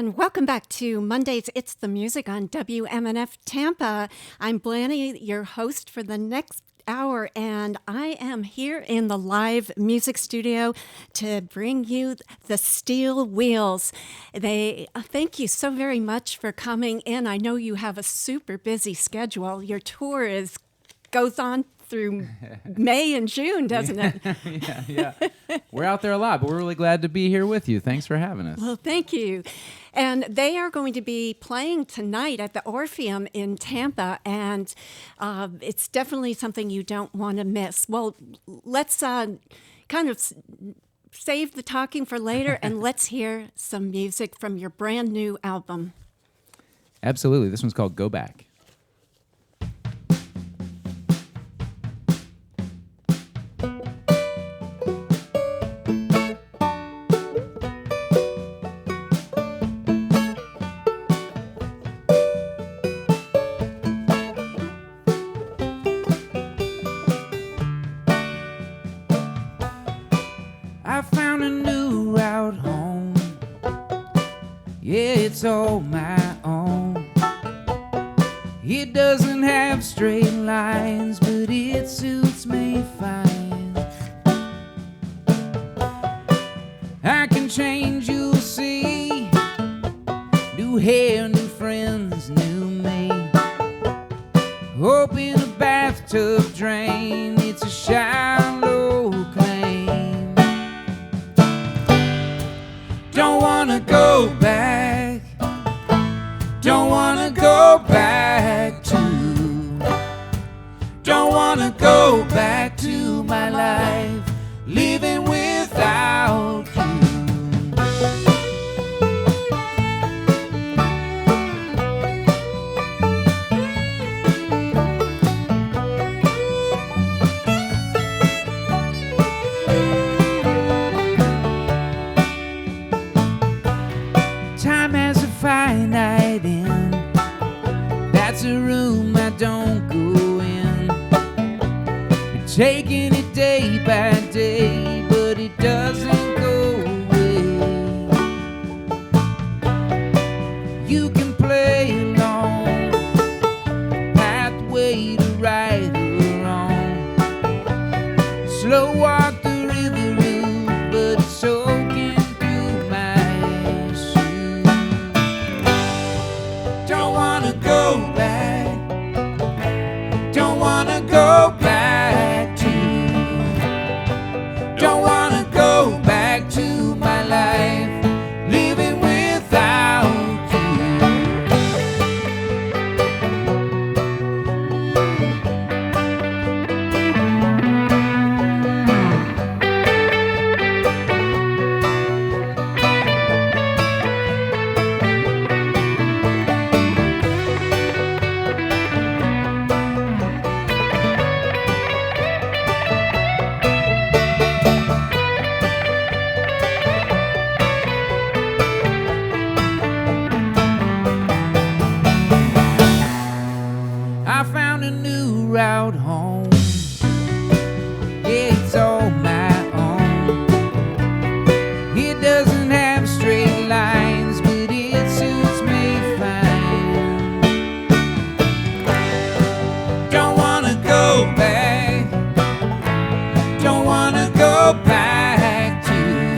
And welcome back to Mondays It's the Music on WMNF Tampa. I'm Blannie, your host for the next hour, and I am here in the live music studio to bring you the Steel Wheels. They thank you so very much for coming in. I know you have a super busy schedule. Your tour goes on through May and June, doesn't it? Yeah. We're out there a lot, but we're really glad to be here with you. Thanks for having us. Well, thank you. And they are going to be playing tonight at the Orpheum in Tampa, and it's definitely something you don't want to miss. Well, let's kind of save the talking for later, and let's hear some music from your brand new album. Absolutely. This one's called Go Back. It's all my own. It doesn't have straight lines, but it suits me fine. I can change, you'll see. New hair, new friends, new me. Hope in a bathtub drain, it's a shallow claim. Don't wanna go back. Don't wanna go back to. Don't wanna go back to my life, living without you. Time has a finite end. That's a room I don't go in. We're taking it day by day, but it doesn't go away. You can play along, pathway to right or wrong. Slow walk the river route, but it's soaking through my shoes. Don't wanna go back. Don't wanna go back to. Don't wanna go back to my life, living without you. I found a new route home. Yeah, it's all my own. It doesn't have straight lines, but it suits me fine. Don't wanna go back. Don't wanna go back to.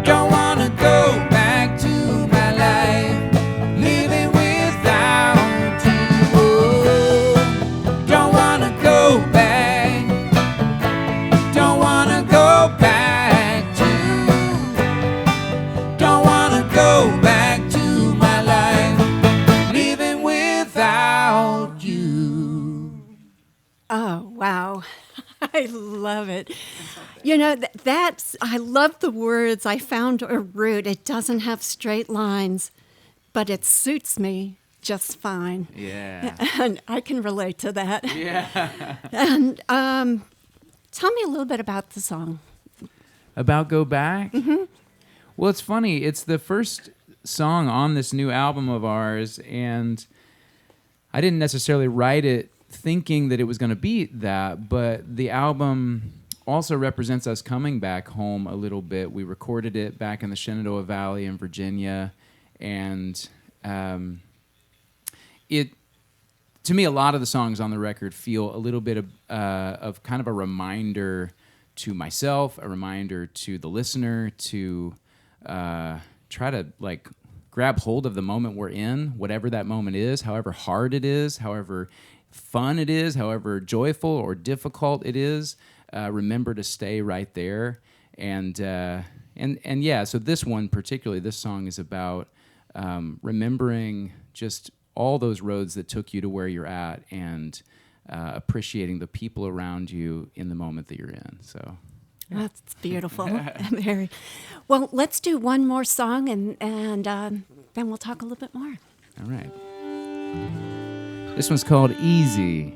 Don't wanna go back to my life, living without you. Don't wanna go back. Don't wanna go back to. Don't wanna go back to my life, living without you. Oh, wow. I love it. You know, I love the words. I found a route. It doesn't have straight lines, but it suits me just fine. Yeah. And I can relate to that. Yeah. And tell me a little bit about the song. About Go Back? Mm-hmm. Well, it's funny. It's the first song on this new album of ours, and I didn't necessarily write it thinking that it was going to be that, but the album also represents us coming back home a little bit. We recorded it back in the Shenandoah Valley in Virginia, and to me, a lot of the songs on the record feel a little bit of kind of a reminder to myself, a reminder to the listener to try to like grab hold of the moment we're in, whatever that moment is, however hard it is, however fun it is, however joyful or difficult it is. Remember to stay right there, and yeah. So this one particularly, this song is about remembering just all those roads that took you to where you're at, and appreciating the people around you in the moment that you're in. So that's beautiful. Very well. Let's do one more song, and then we'll talk a little bit more. All right. This one's called Easy.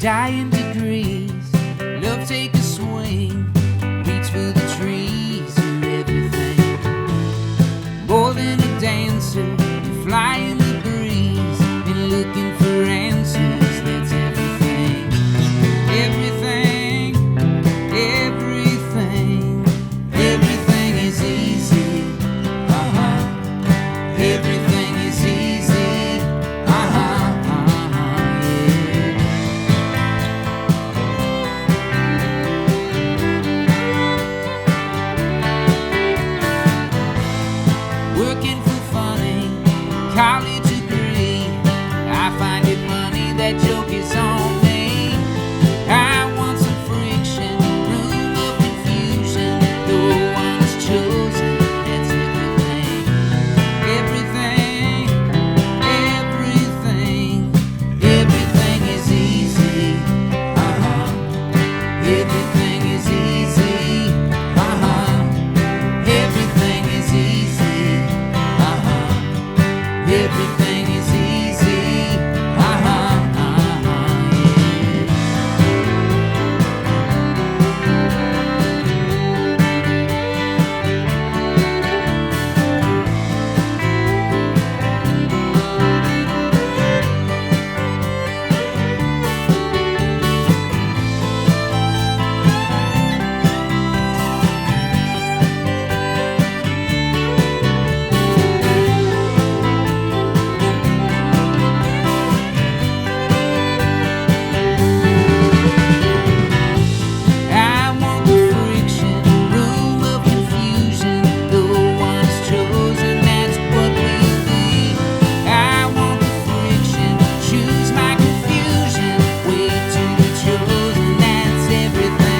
Dying degrees, love take a swing, reach for the trees, you're everything. More than a dancer, you fly in the breeze, and looking for answers, that's everything. Everything, everything, everything is easy, everything is easy, yeah. Working for funny, college degree. I find it funny that joke is on me. I want some friction, room of confusion. No one's chosen, that's everything. Everything, everything, everything is easy. Everything is easy. Everything is easy. Everything is easy. Yeah. I want the friction, room of confusion. No one's chosen, that's what we'll be. I want the friction, choose my confusion. Wait to be chosen, that's everything.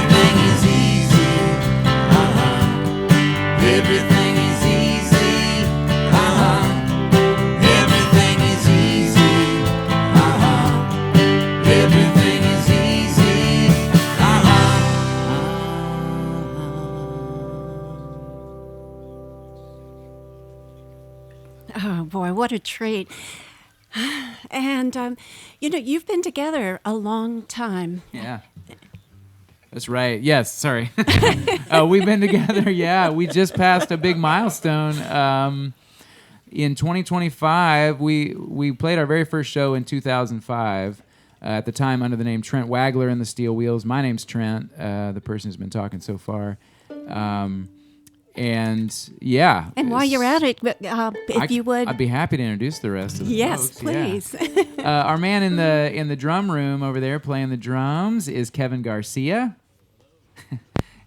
Everything is easy. Everything is easy. Everything is easy. Everything is easy. Oh boy, what a treat! And you've been together a long time. Yeah. That's right. Yes, sorry. We've been together, yeah. We just passed a big milestone. In 2025, we played our very first show in 2005, at the time under the name Trent Wagler and the Steel Wheels. My name's Trent, the person who's been talking so far. And yeah. And while you're at it, if you would, I'd be happy to introduce the rest of the yes, folks. please. Yeah. Our man in the drum room over there playing the drums is Kevin Garcia.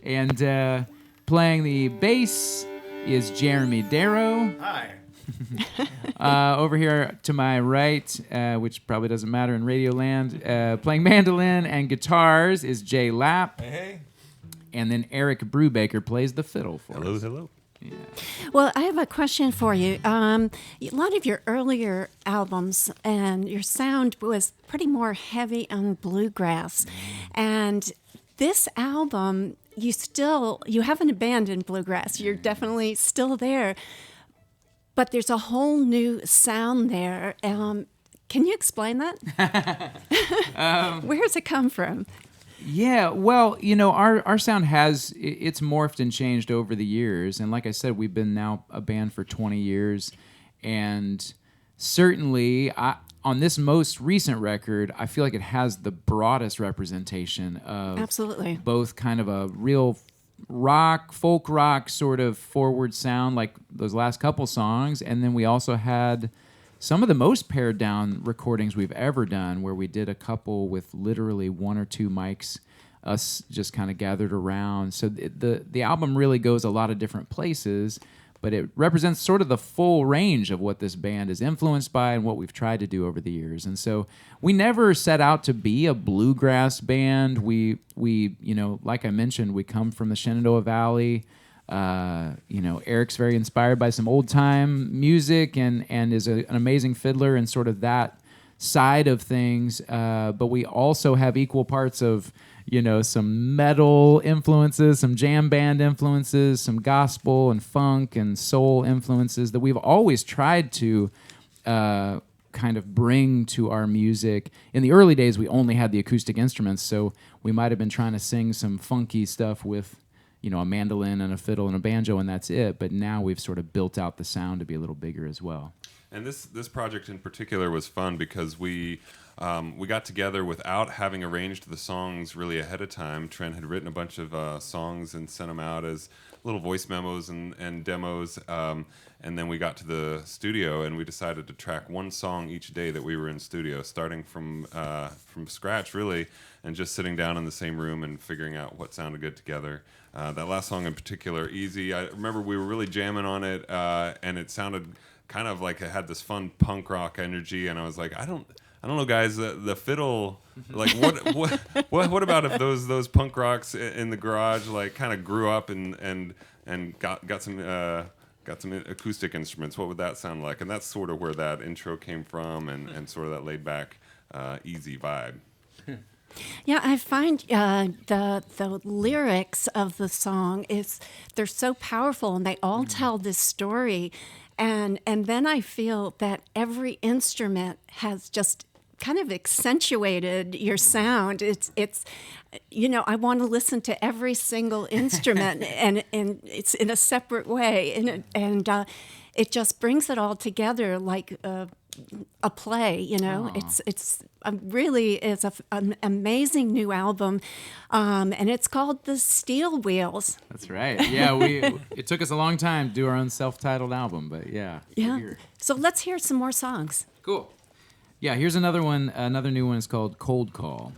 And playing the bass is Jeremy Darrow. Hi. Over here to my right, which probably doesn't matter in Radio Land, playing mandolin and guitars is Jay Lapp. Hey. and then Eric Brubaker plays the fiddle for us. Hello. Yeah. Well, I have a question for you. A lot of your earlier albums and your sound was pretty more heavy on bluegrass. And this album, you haven't abandoned bluegrass. You're definitely still there. But there's a whole new sound there. Can you explain that? Where does it come from? Yeah, well, our sound it's morphed and changed over the years. And like I said, we've been now a band for 20 years. And certainly, on this most recent record, I feel like it has the broadest representation of Absolutely. Both kind of a real folk rock sort of forward sound like those last couple songs. And then we also had some of the most pared down recordings we've ever done, where we did a couple with literally one or two mics, us just kind of gathered around. So the album really goes a lot of different places, but it represents sort of the full range of what this band is influenced by and what we've tried to do over the years. And so we never set out to be a bluegrass band. We like I mentioned, we come from the Shenandoah Valley. Eric's very inspired by some old time music and is an amazing fiddler and sort of that side of things. But we also have equal parts of, some metal influences, some jam band influences, some gospel and funk and soul influences that we've always tried to kind of bring to our music. In the early days, we only had the acoustic instruments, so we might have been trying to sing some funky stuff with a mandolin and a fiddle and a banjo, and that's it. But now we've sort of built out the sound to be a little bigger as well. And this project in particular was fun because we got together without having arranged the songs really ahead of time. Trent had written a bunch of songs and sent them out as little voice memos and demos. And then we got to the studio and we decided to track one song each day that we were in studio, starting from scratch really, and just sitting down in the same room and figuring out what sounded good together. That last song in particular, Easy, I remember we were really jamming on it, and it sounded kind of like it had this fun punk rock energy, and I was like, I don't know, guys, the fiddle, like what about if those punk rocks in the garage like kind of grew up and got some acoustic instruments? What would that sound like? And that's sort of where that intro came from, and sort of that laid back, easy vibe. Yeah, I find the lyrics of the song they're so powerful, and they all tell this story, and then I feel that every instrument has just kind of accentuated your sound. It's I want to listen to every single instrument, and it's in a separate way, and it just brings it all together like a play. It's really is an amazing new album, and it's called The Steel Wheels. That's right. Yeah, it took us a long time to do our own self-titled album, but yeah. So let's hear some more songs. Cool. Yeah, here's another one. Another new one is called Cold Call.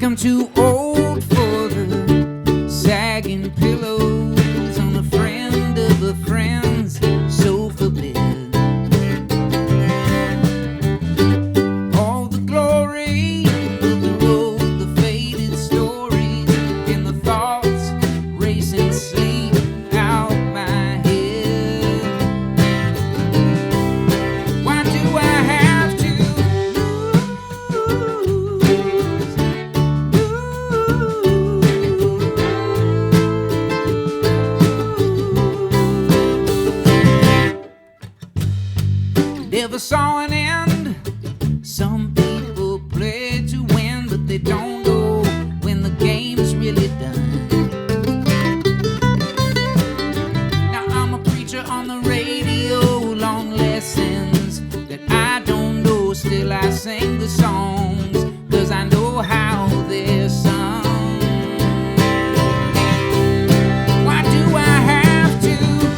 I'm too old for the sagging pillows on a friend of a friend's sofa bed. All the glory of the road, the faded stories, and the thoughts racing sleep out my head. Why do I have to never saw an end? Some people play to win, but they don't know when the game's really done. Now I'm a preacher on the radio, long lessons that I don't know. Still I sing the songs, 'cause I know how they're sung. Why do I have to lose?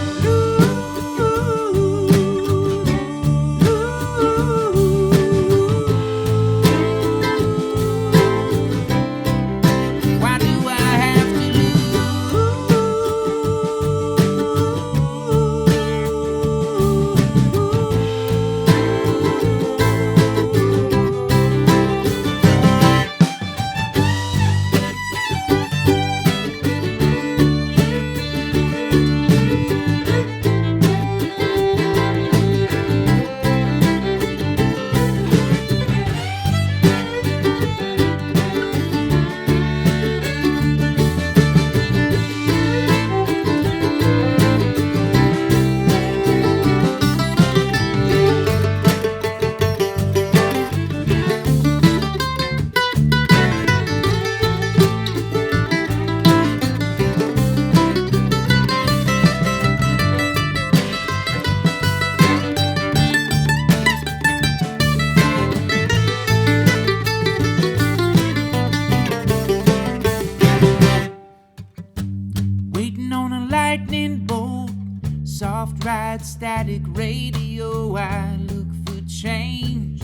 ride static radio. I look for change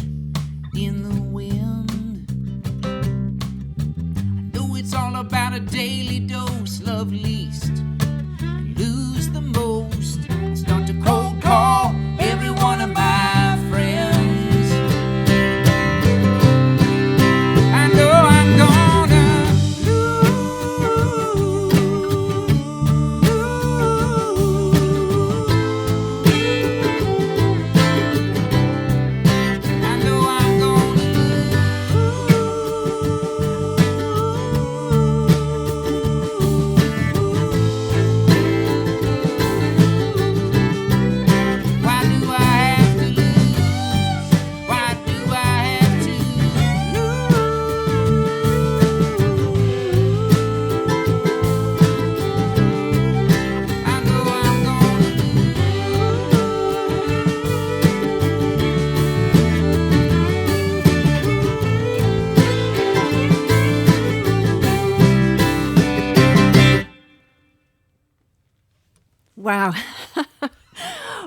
in the wind. I know it's all about a daily dose. Love least, lose the most. Start to cold call every one of my friends. I know I'm gonna lose. I know I'm gonna Why do I have to lose? Why do I have to lose? I know I'm gonna Wow.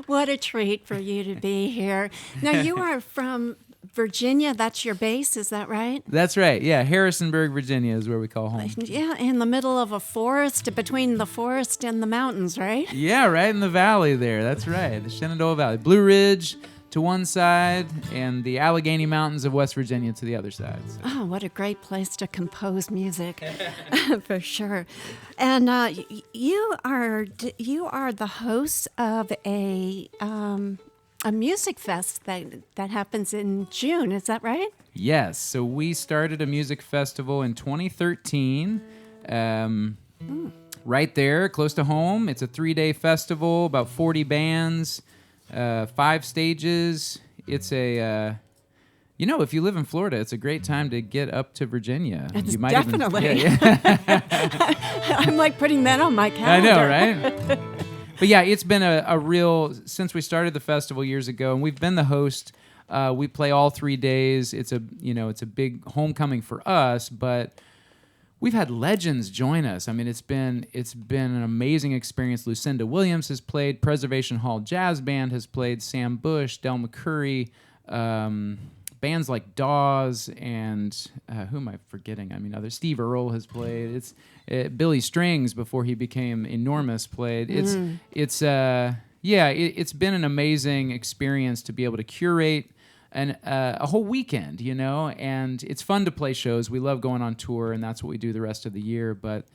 What a treat for you to be here. Now, you are from Virginia. That's your base, is that right? That's right. Yeah, Harrisonburg, Virginia is where we call home. Yeah, in the middle of a forest, between the forest and the mountains, right? Yeah, right in the valley there. That's right. The Shenandoah Valley. Blue Ridge to one side and the Allegheny Mountains of West Virginia to the other side. So. Oh, what a great place to compose music, for sure. And you are the host of a music fest that happens in June. Is that right? Yes. So we started a music festival in 2013. Right there, close to home. It's a 3-day festival, about 40 bands, 5 stages. It's a, if you live in Florida, it's a great time to get up to Virginia. It's You might definitely. Even, I'm like putting that on my I calendar. know, right? But yeah, it's been a real, since we started the festival years ago, and we've been the host. We play all 3 days. It's a big homecoming for us, but we've had legends join us. I mean, it's been an amazing experience. Lucinda Williams has played. Preservation Hall Jazz Band has played. Sam Bush, Del McCurry, bands like Dawes, and who am I forgetting? I mean, Steve Earle has played. Billy Strings, before he became enormous, played. It's been an amazing experience to be able to curate a whole weekend, and it's fun to play shows. We love going on tour, and that's what we do the rest of the year. But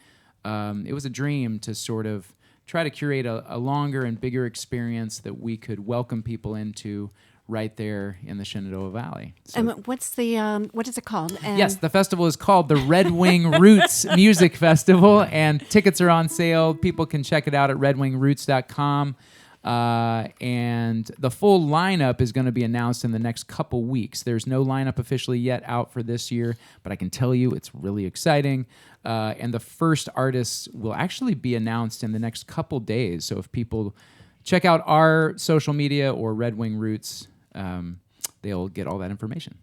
it was a dream to sort of try to curate a longer and bigger experience that we could welcome people into right there in the Shenandoah Valley. So, And what is it called? And yes, the festival is called the Red Wing Roots Music Festival, and tickets are on sale. People can check it out at redwingroots.com. And the full lineup is going to be announced in the next couple weeks. There's no lineup officially yet out for this year, but I can tell you it's really exciting. And the first artists will actually be announced in the next couple days. So if people check out our social media or Red Wing Roots, they'll get all that information.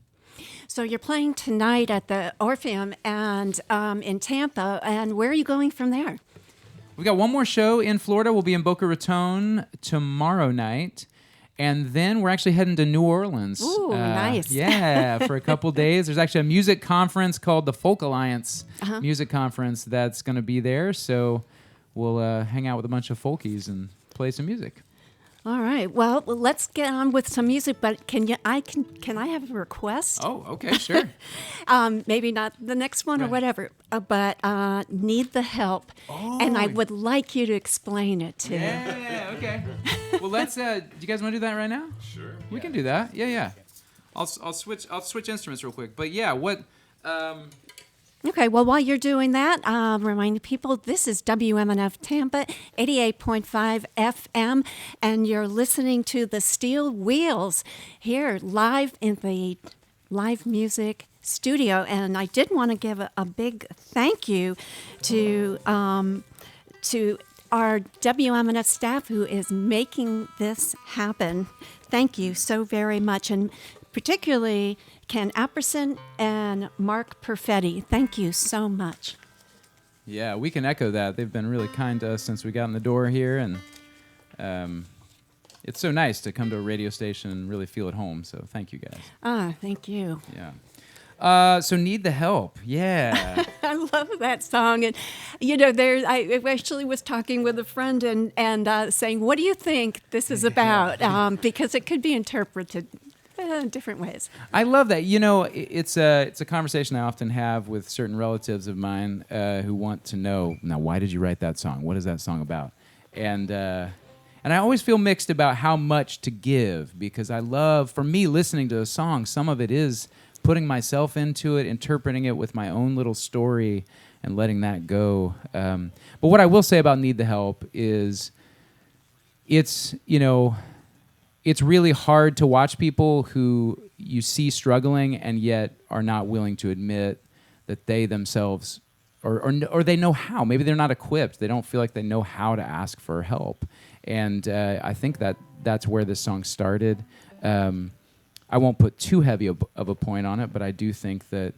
So you're playing tonight at the Orpheum and in Tampa, and where are you going from there? We got one more show in Florida. We'll be in Boca Raton tomorrow night. And then we're actually heading to New Orleans. Ooh, nice. Yeah, for a couple days. There's actually a music conference called the Folk Alliance Music Conference that's going to be there. So we'll hang out with a bunch of folkies and play some music. All right. Well, let's get on with some music. But can I have a request? Oh, okay, sure. Maybe not the next one or whatever, but Need the Help. Oh. And I would like you to explain it to me. Yeah, okay. Well, let's. Do you guys want to do that right now? Sure. We can do that. Yeah. I'll switch instruments real quick. But yeah, what? Okay, well, while you're doing that, reminding people, this is WMNF Tampa, 88.5 FM, and you're listening to the Steel Wheels here live in the live music studio. And I did want to give a big thank you to our WMNF staff who is making this happen. Thank you so very much. And particularly Ken Apperson and Mark Perfetti. Thank you so much. Yeah, we can echo that. They've been really kind to us since we got in the door here, and It's so nice to come to a radio station and really feel at home. So thank you guys. Thank you. Yeah. So Need the Help. Yeah. I love that song. And, I actually was talking with a friend and saying, what do you think this is about? Because it could be interpreted different ways. I love that. It's a conversation I often have with certain relatives of mine who want to know, now, why did you write that song? What is that song about? And I always feel mixed about how much to give, because I love, for me, listening to a song, some of it is putting myself into it, interpreting it with my own little story, and letting that go. But what I will say about Need the Help is it's really hard to watch people who you see struggling and yet are not willing to admit that they themselves, or they know how. Maybe they're not equipped. They don't feel like they know how to ask for help. And I think that's where this song started. I won't put too heavy of a point on it, but I do think that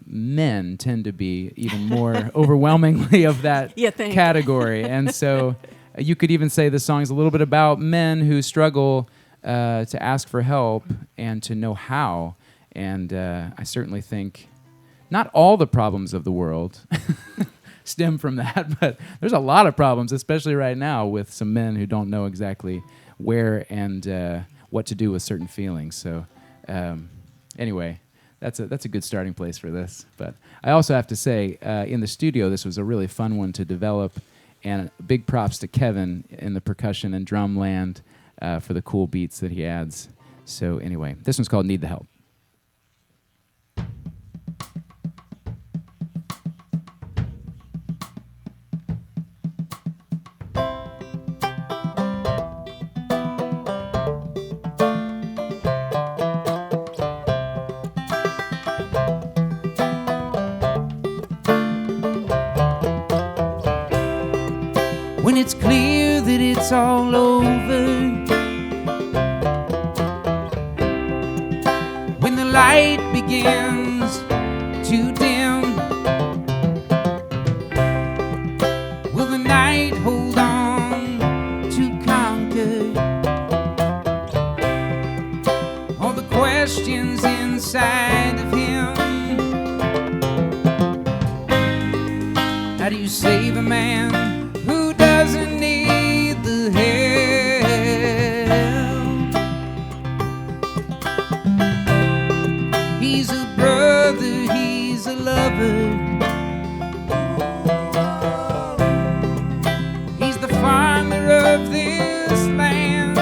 men tend to be even more overwhelmingly of that category. And so you could even say the song's a little bit about men who struggle to ask for help and to know how. And I certainly think not all the problems of the world stem from that, but there's a lot of problems, especially right now, with some men who don't know exactly where and what to do with certain feelings. So anyway, that's a good starting place for this. But I also have to say, in the studio, this was a really fun one to develop, and big props to Kevin in the percussion and drum land for the cool beats that he adds. So anyway, this one's called Need the Help. When it's clear that it's all over, when the light begins to dim, will the night hold on to conquer all the questions inside of him? How do you save a man who doesn't need the help? He's a brother, he's a lover, he's the farmer of this land.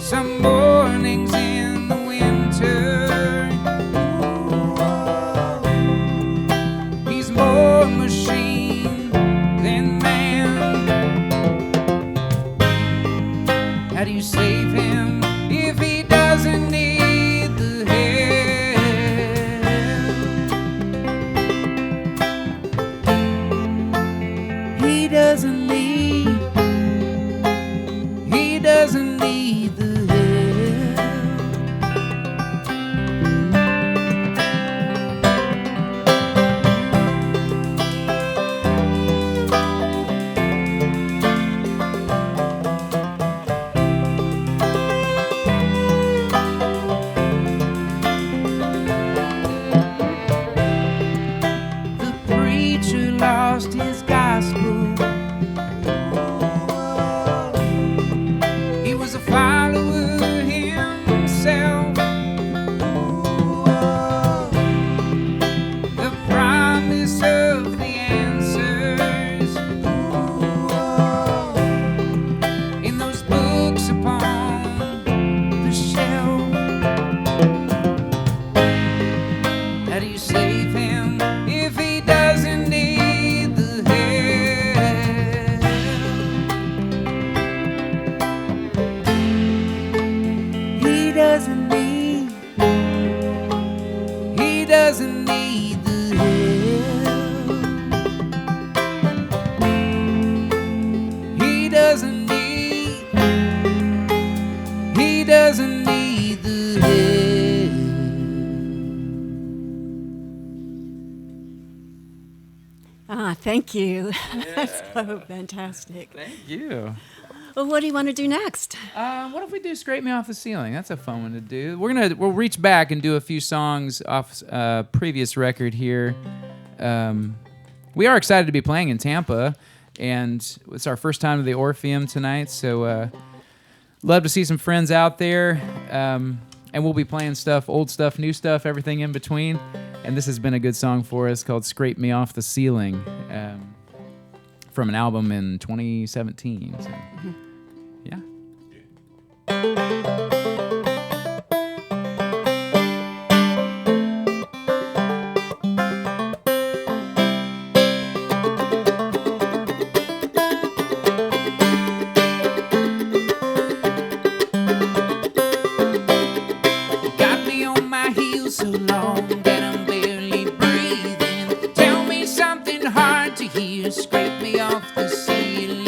Some mornings in the winter, more machine than man. How do you save him if he doesn't need the help? He doesn't need the help. Lost his gospel. He was a follower himself. The promise of the answers in those books upon the shelf. How do you save him if he doesn't need? He doesn't need the help. He doesn't need the help. Thank you. That's so fantastic. Thank you. Well, what do you want to do next? What if we do "Scrape Me Off the Ceiling"? That's a fun one to do. We'll reach back and do a few songs off previous record here. We are excited to be playing in Tampa, and it's our first time to the Orpheum tonight. So love to see some friends out there, and we'll be playing stuff, old stuff, new stuff, everything in between. And this has been a good song for us called "Scrape Me Off the Ceiling." From an album in 2017. So, yeah. Got me on my heels so long that I'm barely breathing. Tell me something hard to hear. Scrape me off the ceiling.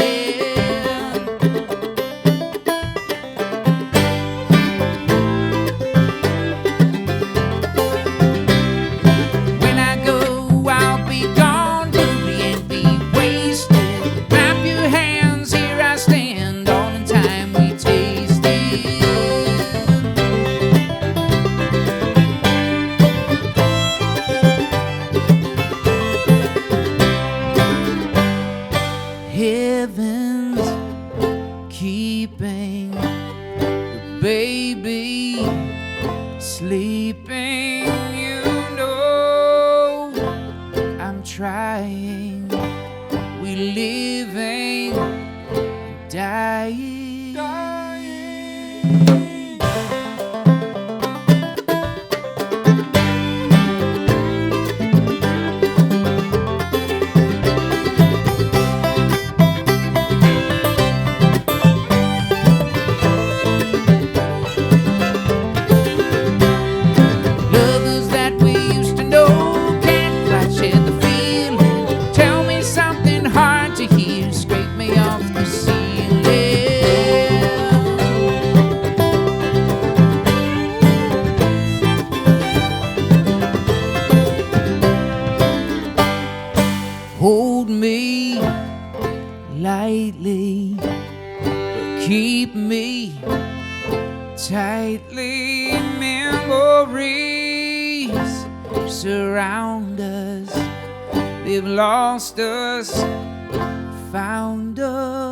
When I go, I'll be gone, hurry and be wasted. Clap your hands, here I stand, all in time we tasted. Heaven's keeping the baby sleeping. You know I'm trying. We living, dying. Lovers that we used to know can't quite share the feeling. Tell me something hard to hear. Scrape me off the ceiling. Hold me lightly, but keep me tightly. Memories surround us. They've lost us, found us.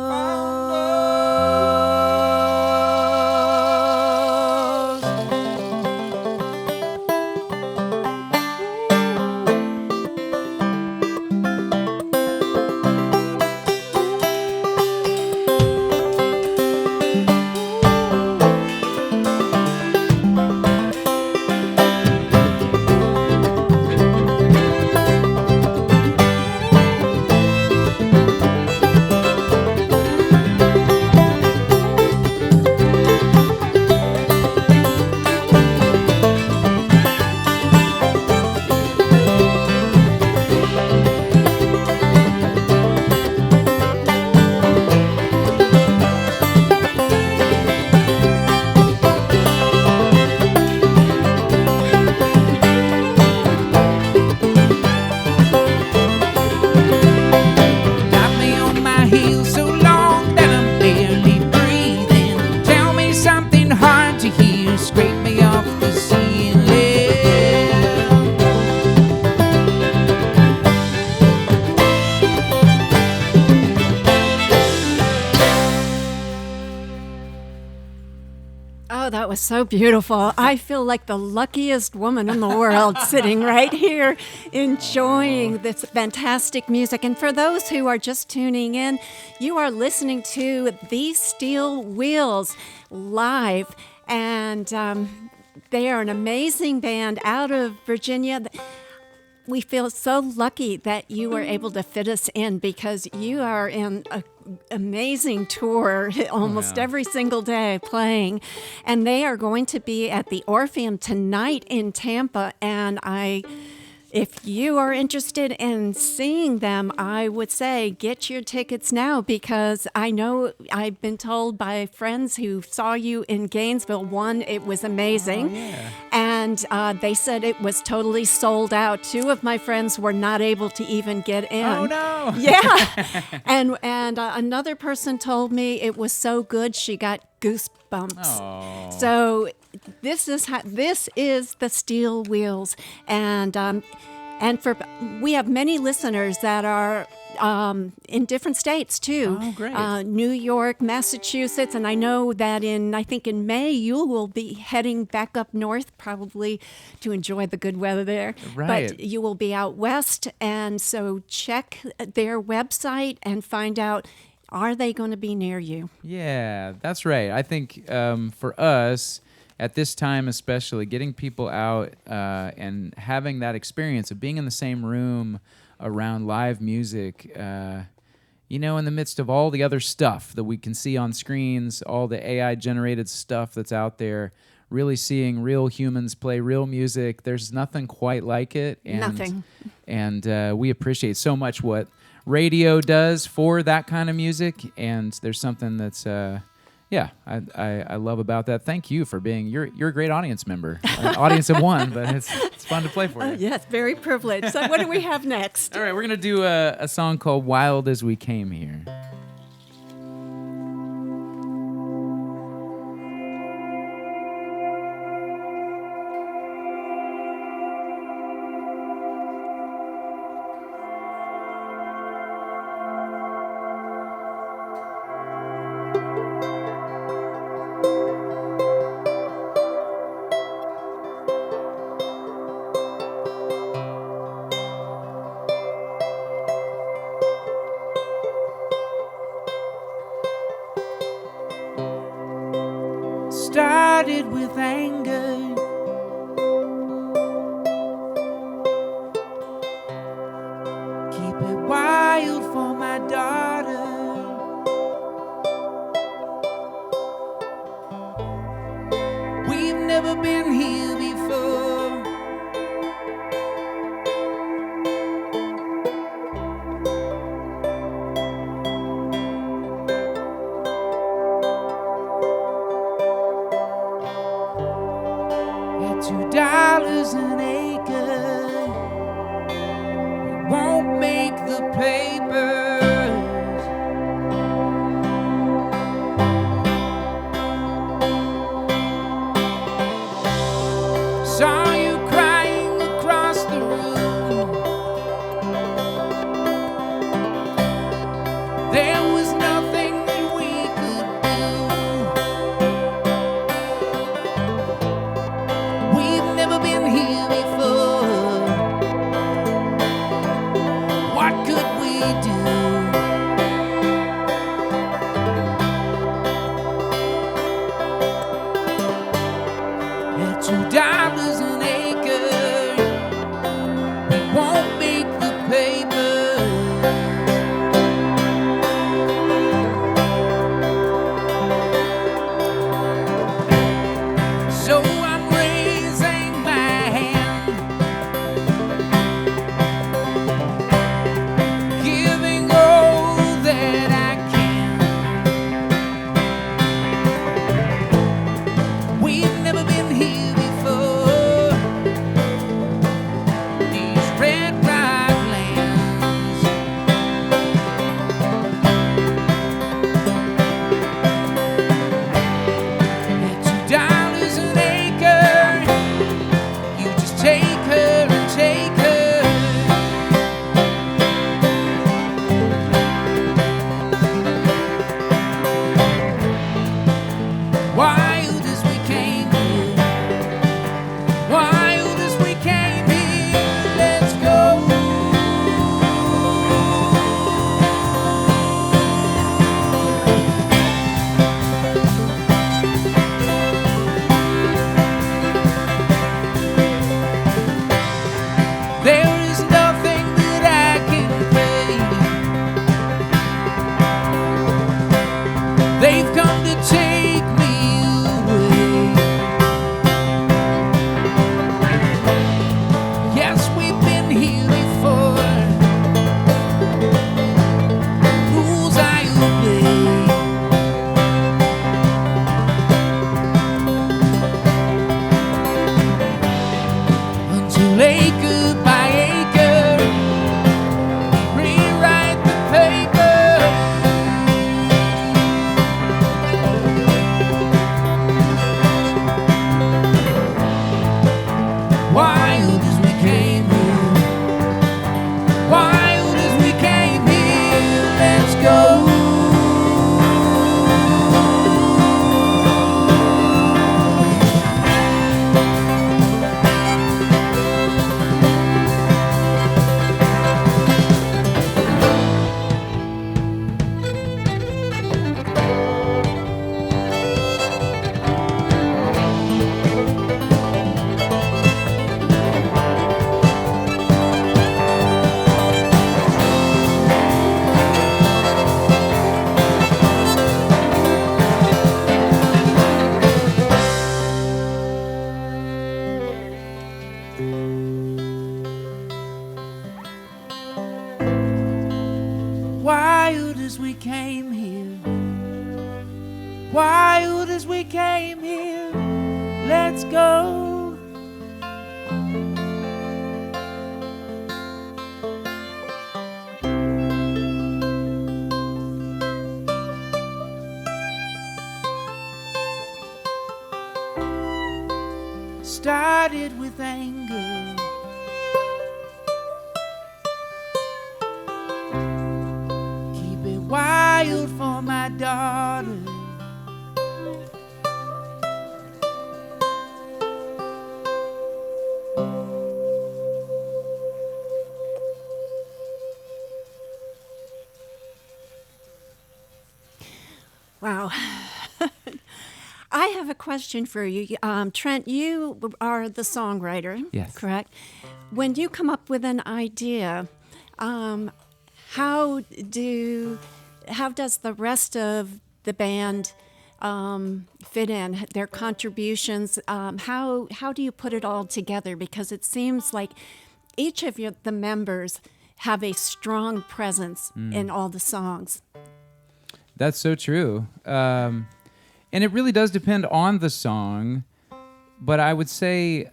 Got me on my heels so long that I'm barely breathing. Tell me something hard to hear. Scrape me off the ceiling. Oh, that was so beautiful. I feel like the luckiest woman in the world sitting right here enjoying this fantastic music. And for those who are just tuning in, you are listening to These Steel Wheels live. And they are an amazing band out of Virginia. We feel so lucky that you were able to fit us in because you are in an amazing tour almost every single day playing. And they are going to be at the Orpheum tonight in Tampa. And if you are interested in seeing them, I would say get your tickets now because I know I've been told by friends who saw you in Gainesville, one, it was amazing. Oh, yeah. And and they said it was totally sold out. 2 of my friends were not able to even get in. Oh no! Yeah, and another person told me it was so good she got goosebumps. Oh. So this is the Steel Wheels, and for we have many listeners that are in different states too. Oh, great. New York, Massachusetts, and I know that I think in May you will be heading back up north, probably to enjoy the good weather there. Right. But you will be out west, and so check their website and find out, are they going to be near you? Yeah, that's right. I think for us, at this time especially, getting people out and having that experience of being in the same room around live music, in the midst of all the other stuff that we can see on screens, all the AI-generated stuff that's out there, really seeing real humans play real music, there's nothing quite like it. Nothing. And we appreciate so much what radio does for that kind of music, and there's something that's I love about that. Thank you for being you're a great audience member, an audience of one, but it's fun to play for you. Yes, very privileged. So what do we have next? All right, we're gonna do a song called "Wild as We Came Here." Started with anger, keep it wild for my daughter. We've never been here before. $2 an acre, it won't make the paper. as we came here. Wild as we came here. Let's go. Started with anger. Keep it wild for my daughter. Wow. I have a question for you. Trent, you are the songwriter, Yes. correct? When you come up with an idea, how does the rest of the band fit in, their contributions? How do you put it all together? Because it seems like each of the members have a strong presence in all the songs. That's so true. And it really does depend on the song, but I would say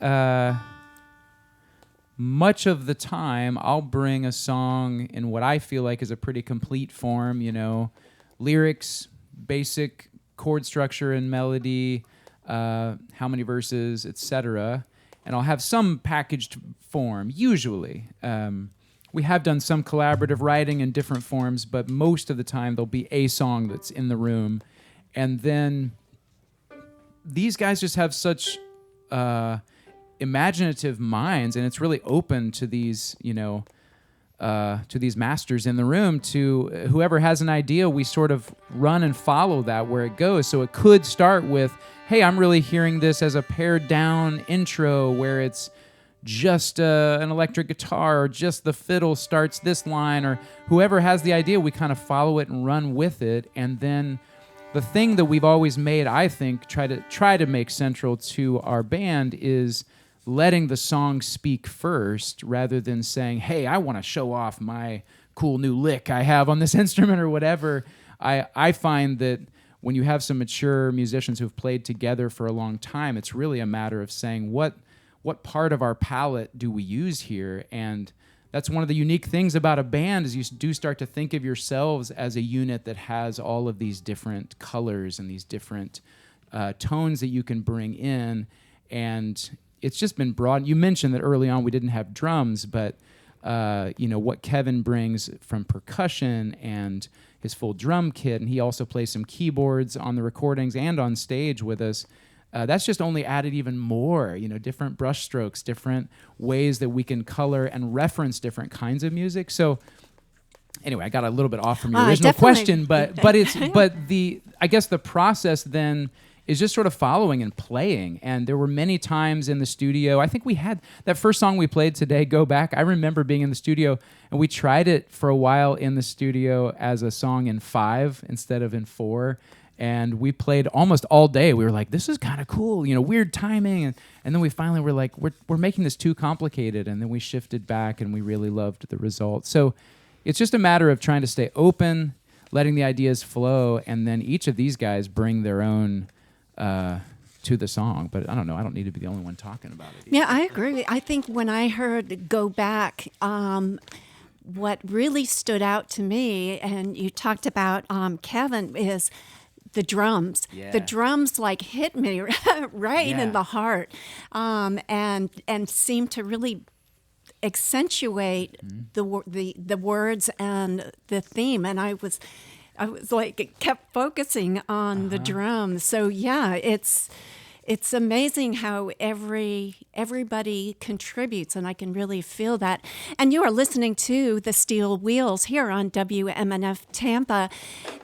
much of the time I'll bring a song in what I feel like is a pretty complete form, you know, lyrics, basic chord structure and melody, how many verses, etc. And I'll have some packaged form, usually. We have done some collaborative writing in different forms, but most of the time there'll be a song that's in the room. And then these guys just have such imaginative minds, and it's really open to these, you know, to these masters in the room. To whoever has an idea, we sort of run and follow that where it goes. So it could start with, hey, I'm really hearing this as a pared down intro where it's just an electric guitar, or just the fiddle starts this line, or whoever has the idea, we kind of follow it and run with it. And then the thing that we've always made, I think, try to make central to our band is letting the song speak first, rather than saying, hey, I want to show off my cool new lick I have on this instrument or whatever. I find that when you have some mature musicians who've played together for a long time, it's really a matter of saying, what part of our palette do we use here? And that's one of the unique things about a band, is you do start to think of yourselves as a unit that has all of these different colors and these different tones that you can bring in. And it's just been broad. You mentioned that early on we didn't have drums, but you know what Kevin brings from percussion and his full drum kit, and he also plays some keyboards on the recordings and on stage with us. That's just only added even more, you know, different brush strokes, different ways that we can color and reference different kinds of music. So anyway, I got a little bit off from your original question, but I guess the process then is just sort of following and playing. And there were many times in the studio, I think we had that first song we played today, Go Back. I remember being in the studio, and we tried it for a while in the studio as a song in 5 instead of in 4. And we played almost all day. We were like, this is kind of cool, you know, weird timing. And then we finally were like, we're making this too complicated. And then we shifted back, and we really loved the result. So it's just a matter of trying to stay open, letting the ideas flow, and then each of these guys bring their own to the song. But I don't know. I don't need to be the only one talking about it. Yeah, I agree. I think when I heard Go Back, what really stood out to me, and you talked about Kevin, is the drums. Yeah. The drums like hit me right in the heart, and seem to really accentuate the words and the theme. And I was like kept focusing on the drums. So yeah, it's amazing how everybody contributes, and I can really feel that. And you are listening to The Steel Wheels here on WMNF Tampa,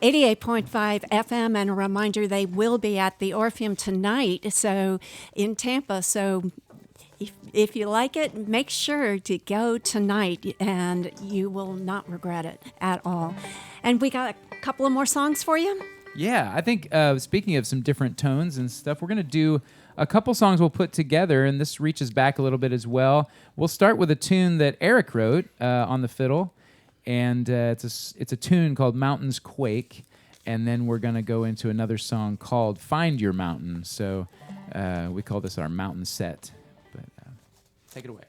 88.5 FM. And a reminder, they will be at the Orpheum tonight, so in Tampa. So if you like it, make sure to go tonight, and you will not regret it at all. And we got a couple of more songs for you. Yeah, I think speaking of some different tones and stuff, we're going to do a couple songs we'll put together, and this reaches back a little bit as well. We'll start with a tune that Eric wrote on the fiddle, and it's a tune called Mountains Quake, and then we're gonna go into another song called Find Your Mountain. So we call this our mountain set. But take it away.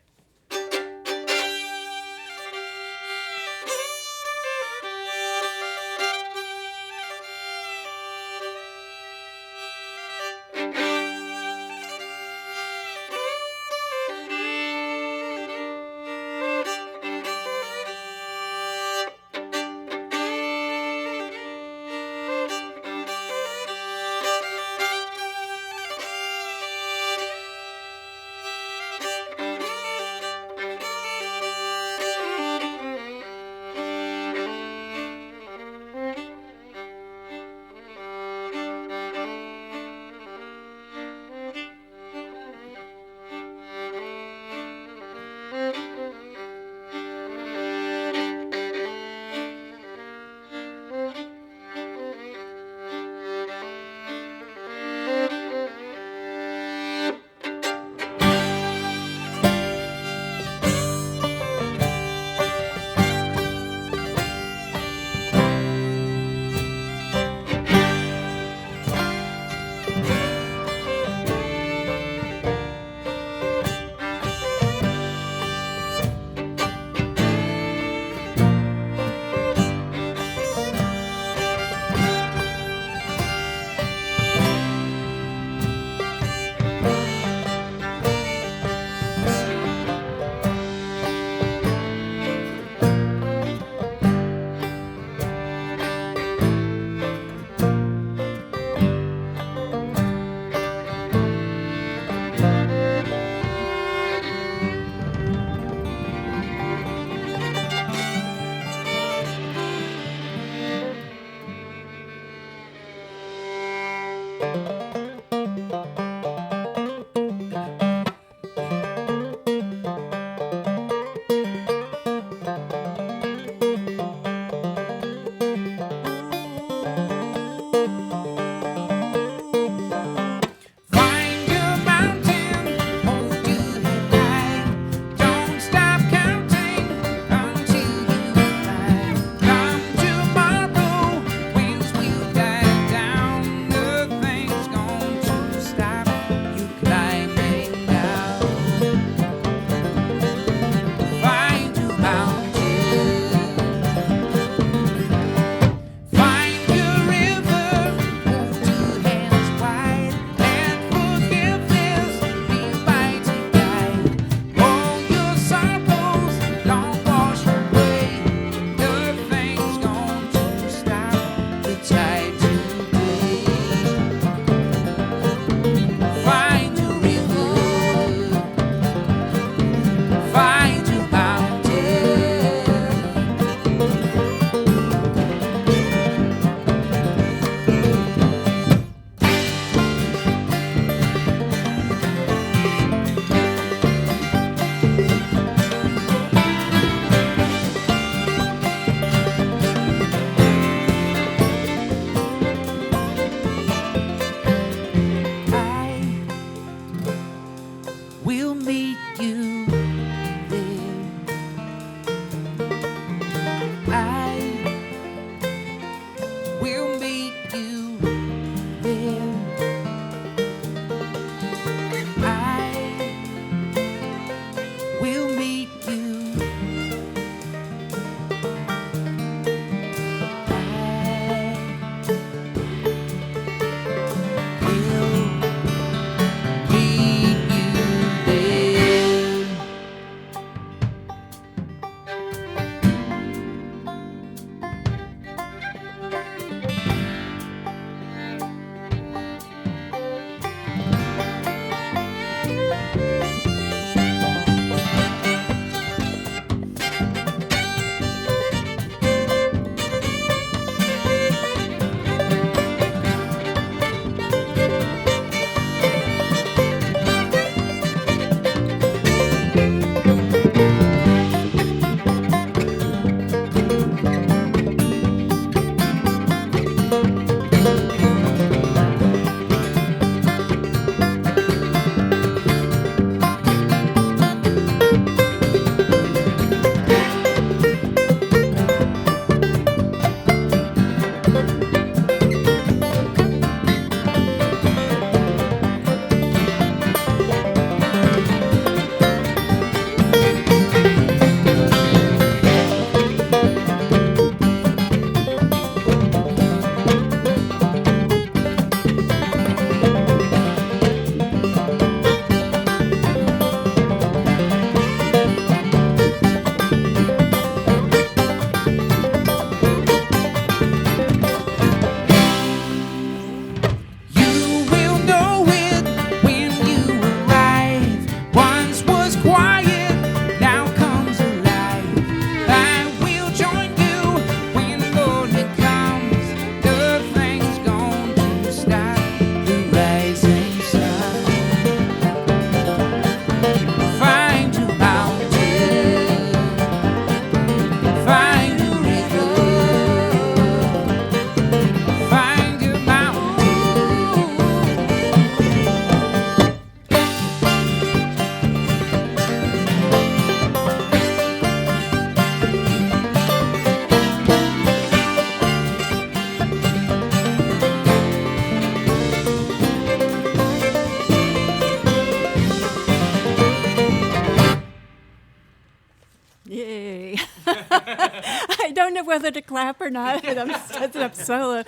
Yay. I don't know whether to clap or not, but I'm setting up solo.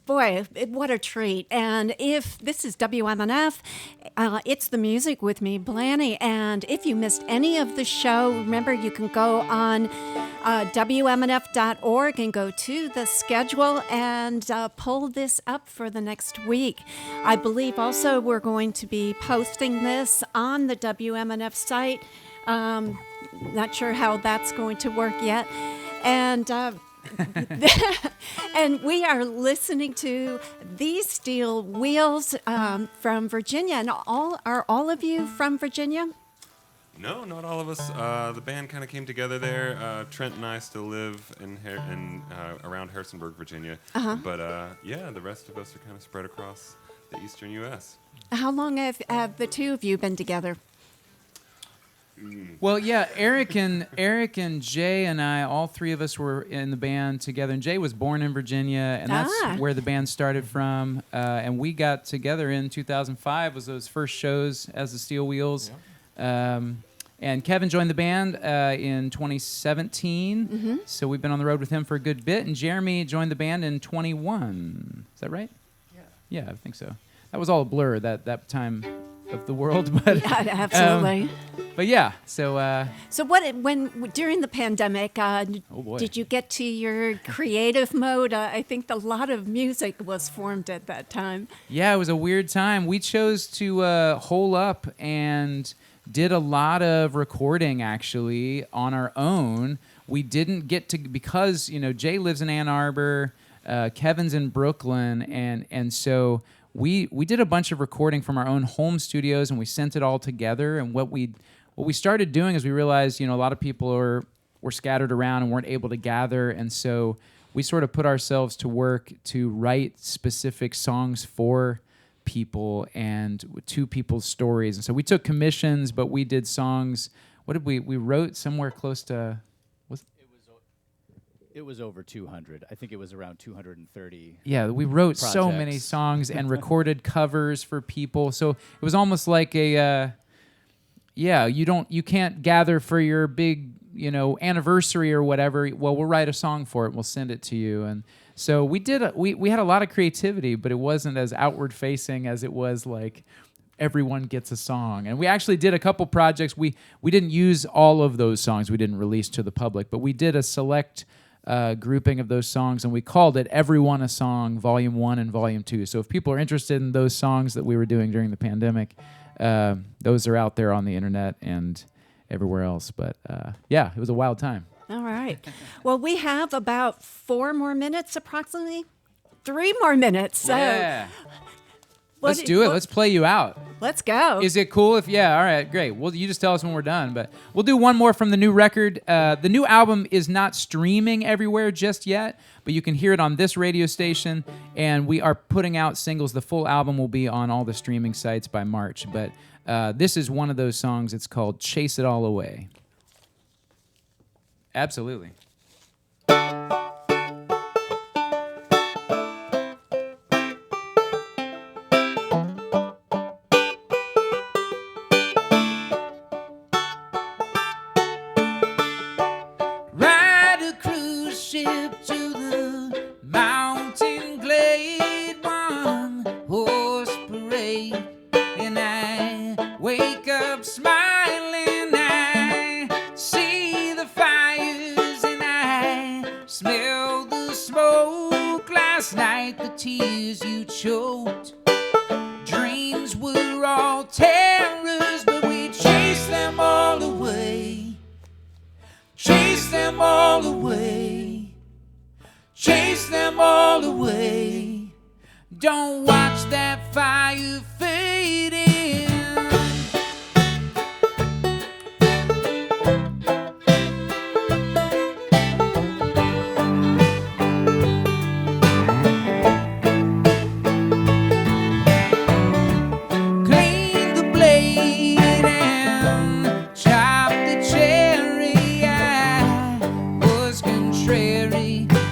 Boy, what a treat. And if this is WMNF, it's the music with me, Blannie. And if you missed any of the show, remember you can go on WMNF.org and go to the schedule and pull this up for the next week. I believe also we're going to be posting this on the WMNF site. Not sure how that's going to work yet. And and we are listening to These Steel Wheels from Virginia. And are all of you from Virginia? No, not all of us. The band kind of came together there. Trent and I still live around Harrisonburg, Virginia. But yeah, the rest of us are kind of spread across the eastern U.S. How long have the two of you been together? Well, yeah, Eric and Jay and I, all three of us were in the band together. And Jay was born in Virginia, and that's where the band started from. And we got together in 2005. Was those first shows as the Steel Wheels. Yeah. And Kevin joined the band in 2017. Mm-hmm. So we've been on the road with him for a good bit. And Jeremy joined the band in 21. Is that right? Yeah. Yeah, I think so. That was all a blur that time of the world, but yeah, absolutely. But yeah, so when during the pandemic, did you get to your creative mode? I think a lot of music was formed at that time. Yeah, it was a weird time. We chose to hole up and did a lot of recording actually on our own. We didn't get to, because Jay lives in Ann Arbor, Kevin's in Brooklyn, and so we did a bunch of recording from our own home studios, and we sent it all together. And what we started doing is we realized, a lot of people were scattered around and weren't able to gather, and so we sort of put ourselves to work to write specific songs for people and to people's stories. And so we took commissions, but we did songs. What did we wrote somewhere close to? It was over 200. I think it was around 230. Yeah, we wrote projects. So many songs and recorded covers for people. So it was almost like a, you can't gather for your big, anniversary or whatever. Well, we'll write a song for it. We'll send it to you. And so we did. We had a lot of creativity, but it wasn't as outward facing as it was like everyone gets a song. And we actually did a couple projects. We didn't use all of those songs. We didn't release to the public, but we did a select grouping of those songs, and we called it Everyone a Song, Volume 1 and Volume 2. So if people are interested in those songs that we were doing during the pandemic, those are out there on the internet and everywhere else. But yeah, it was a wild time. All right. Well, we have about 4 more minutes, approximately 3 more minutes. So yeah. Let's do it. Let's play you out. Let's go. Is it cool if, yeah, all right, great. Well, you just tell us when we're done, but we'll do one more from the new record. The new album is not streaming everywhere just yet, but you can hear it on this radio station, and we are putting out singles. The full album will be on all the streaming sites by March, but this is one of those songs. It's called Chase It All Away. Absolutely. Tears you choked. Dreams were all terrors, but we chased them all away. Chased them all away. Chased them all away. Don't watch that fire fading.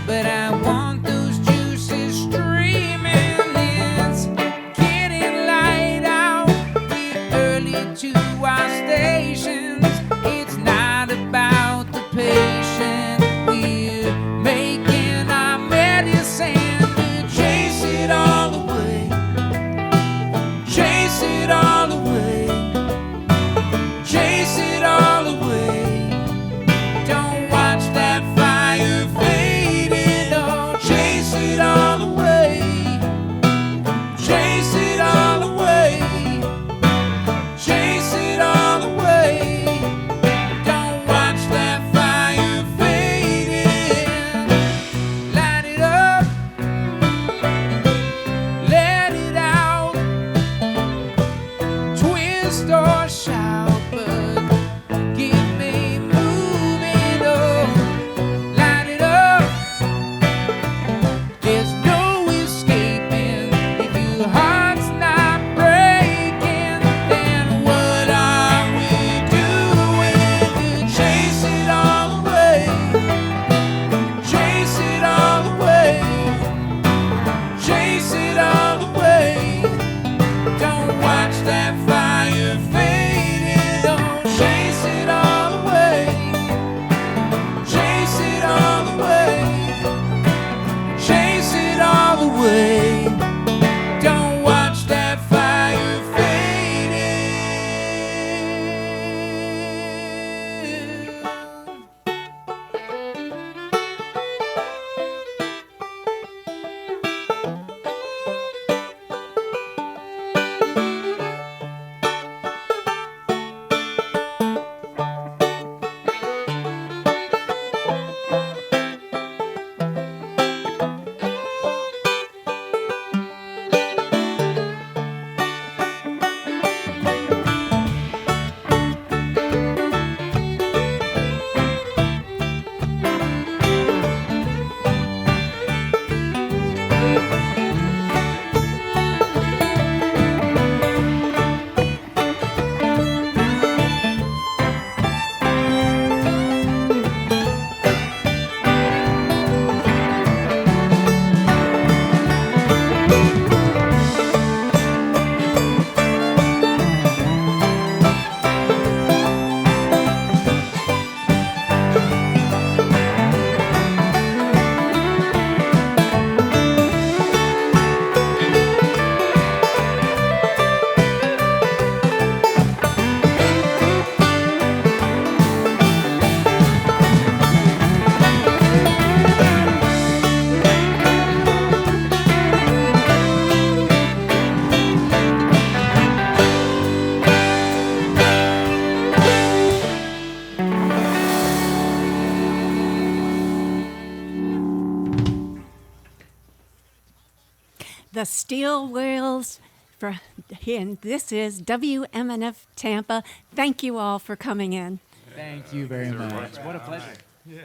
But I want those juices streaming. It's the Steel Wheels. And this is WMNF Tampa. Thank you all for coming in. Thank you very much. What a pleasure. Yeah.